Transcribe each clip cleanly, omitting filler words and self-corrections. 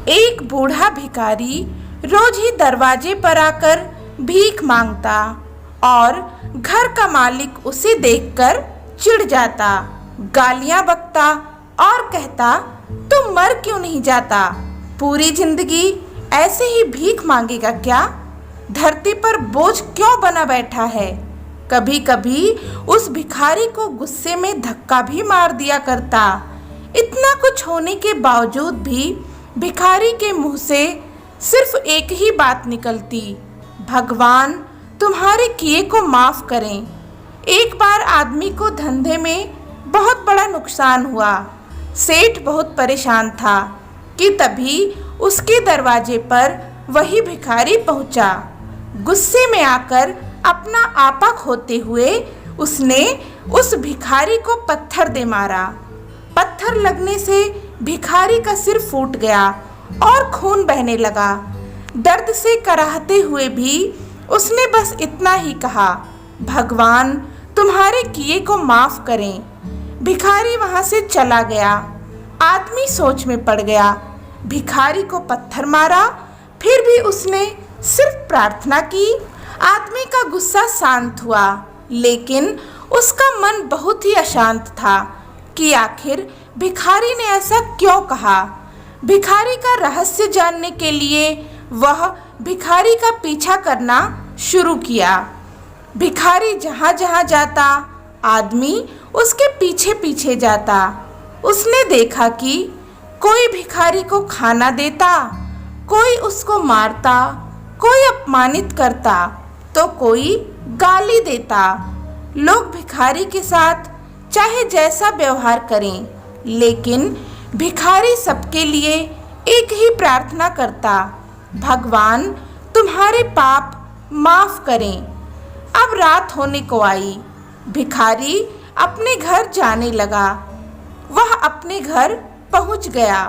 एक बूढ़ा भिखारी रोज ही दरवाजे पर आकर भीख मांगता और घर का मालिक उसे देखकर चिढ़ जाता, गालियां बकता और कहता, तुम मर क्यों नहीं जाता? पूरी जिंदगी ऐसे ही भीख मांगेगा क्या? धरती पर बोझ क्यों बना बैठा है? कभी कभी उस भिखारी को गुस्से में धक्का भी मार दिया करता। इतना कुछ होने के बावजूद भी भिखारी के मुंह से सिर्फ एक ही बात निकलती, भगवान तुम्हारे किए को माफ करें। एक बार आदमी को धंधे में बहुत बड़ा नुकसान हुआ। सेठ बहुत परेशान था कि तभी उसके दरवाजे पर वही भिखारी पहुंचा। गुस्से में आकर अपना आपा खोते हुए उसने उस भिखारी को पत्थर दे मारा। पत्थर लगने से भिखारी का सिर फूट गया और खून बहने लगा। दर्द से कराहते हुए भी उसने बस इतना ही कहा, भगवान तुम्हारे किए को माफ करें। भिखारी वहां से चला गया। आदमी सोच में पड़ गया। भिखारी को पत्थर मारा, फिर भी उसने सिर्फ प्रार्थना की। आदमी का गुस्सा शांत हुआ, लेकिन उसका मन बहुत ही अशांत था कि आखिर भिखारी ने ऐसा क्यों कहा। भिखारी का रहस्य जानने के लिए वह भिखारी का पीछा करना शुरू किया। भिखारी जहाँ जहाँ जाता, आदमी उसके पीछे पीछे जाता। उसने देखा कि कोई भिखारी को खाना देता, कोई उसको मारता, कोई अपमानित करता, तो कोई गाली देता। लोग भिखारी के साथ चाहे जैसा व्यवहार करें, लेकिन भिखारी सबके लिए एक ही प्रार्थना करता, भगवान तुम्हारे पाप माफ करें। अब रात होने को आई। भिखारी अपने घर जाने लगा। वह अपने घर पहुंच गया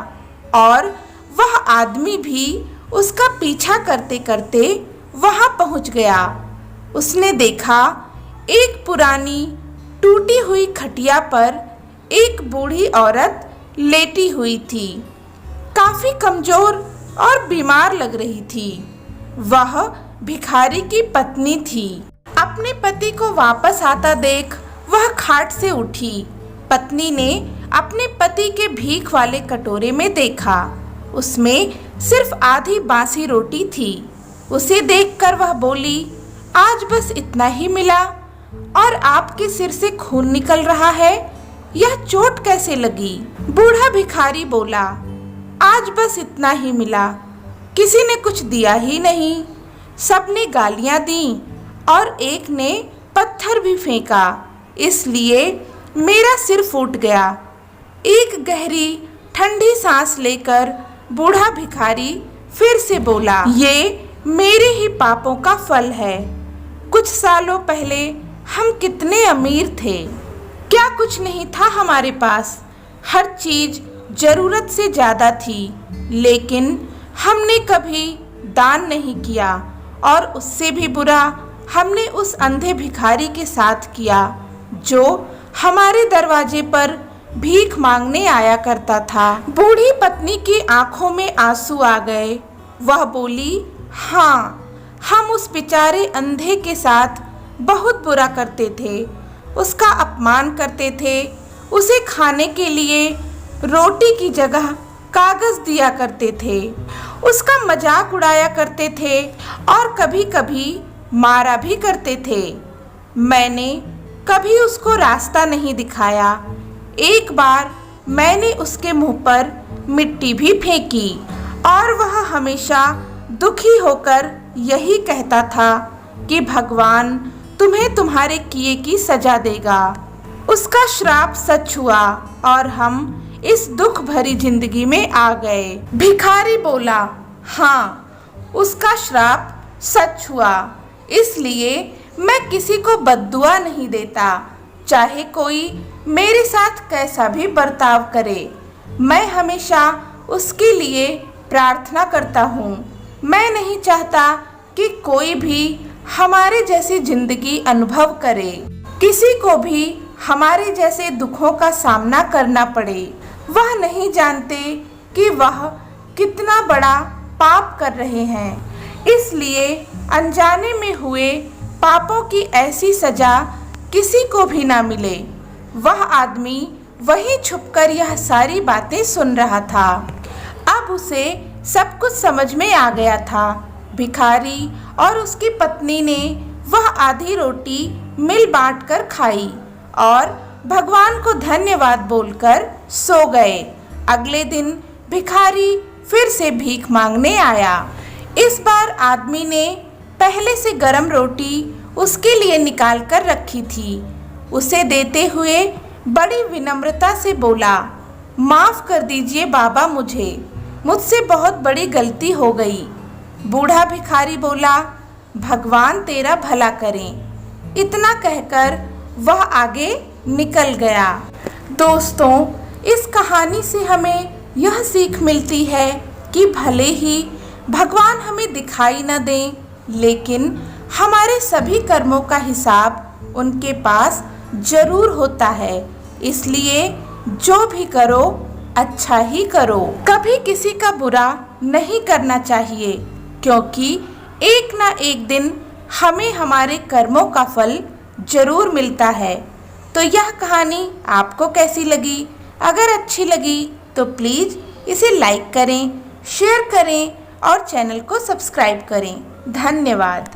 और वह आदमी भी उसका पीछा करते करते वहां पहुंच गया। उसने देखा एक पुरानी टूटी हुई खटिया पर एक बूढ़ी औरत लेटी हुई थी। काफी कमजोर और बीमार लग रही थी। वह भिखारी की पत्नी थी। अपने पति को वापस आता देख वह खाट से उठी। पत्नी ने अपने पति के भीख वाले कटोरे में देखा, उसमें सिर्फ आधी बासी रोटी थी। उसे देखकर वह बोली, आज बस इतना ही मिला और आपके सिर से खून निकल रहा है, यह चोट कैसे लगी? बूढ़ा भिखारी बोला, आज बस इतना ही मिला, किसी ने कुछ दिया ही नहीं। सबने गालियां दी और एक ने पत्थर भी फेंका, इसलिए मेरा सिर फूट गया। एक गहरी ठंडी सांस लेकर बूढ़ा भिखारी फिर से बोला, ये मेरे ही पापों का फल है। कुछ सालों पहले हम कितने अमीर थे, क्या कुछ नहीं था हमारे पास, हर चीज जरूरत से ज़्यादा थी, लेकिन हमने कभी दान नहीं किया और उससे भी बुरा हमने उस अंधे भिखारी के साथ किया जो हमारे दरवाजे पर भीख मांगने आया करता था। बूढ़ी पत्नी की आंखों में आंसू आ गए। वह बोली, हाँ, हम उस बेचारे अंधे के साथ बहुत बुरा करते थे, उसका अपमान करते थे, उसे खाने के लिए रोटी की जगह कागज दिया करते थे, उसका मजाक उड़ाया करते थे और कभी कभी मारा भी करते थे। मैंने कभी उसको रास्ता नहीं दिखाया। एक बार मैंने उसके मुंह पर मिट्टी भी फेंकी और वह हमेशा दुखी होकर यही कहता था कि भगवान तुम्हें तुम्हारे किए की सजा देगा। उसका श्राप सच हुआ और हम इस दुख भरी जिंदगी में आ गए। भिखारी बोला, हाँ, उसका श्राप सच हुआ, इसलिए मैं किसी को बद्दुआ नहीं देता, चाहे कोई मेरे साथ कैसा भी बर्ताव करे। मैं हमेशा उसके लिए प्रार्थना करता हूँ। मैं नहीं चाहता कि कोई भी हमारे जैसी जिंदगी अनुभव करे, किसी को भी हमारे जैसे दुखों का सामना करना पड़े। वह नहीं जानते कि वह कितना बड़ा पाप कर रहे हैं। इसलिए अनजाने में हुए पापों की ऐसी सजा किसी को भी ना मिले। वह आदमी वहीं छुपकर यह सारी बातें सुन रहा था। अब उसे सब कुछ समझ में आ गया था। भिखारी और उसकी पत्नी ने वह आधी रोटी मिल बांट कर खाई और भगवान को धन्यवाद बोलकर सो गए। अगले दिन भिखारी फिर से भीख मांगने आया। इस बार आदमी ने पहले से गरम रोटी उसके लिए निकाल कर रखी थी। उसे देते हुए बड़ी विनम्रता से बोला, माफ़ कर दीजिए बाबा, मुझसे बहुत बड़ी गलती हो गई। बूढ़ा भिखारी बोला, भगवान तेरा भला करें। इतना कहकर वह आगे निकल गया। दोस्तों, इस कहानी से हमें यह सीख मिलती है कि भले ही भगवान हमें दिखाई न दें, लेकिन हमारे सभी कर्मों का हिसाब उनके पास जरूर होता है। इसलिए जो भी करो अच्छा ही करो। कभी किसी का बुरा नहीं करना चाहिए, क्योंकि एक ना एक दिन हमें हमारे कर्मों का फल जरूर मिलता है। तो यह कहानी आपको कैसी लगी? अगर अच्छी लगी तो प्लीज़ इसे लाइक करें, शेयर करें और चैनल को सब्सक्राइब करें। धन्यवाद।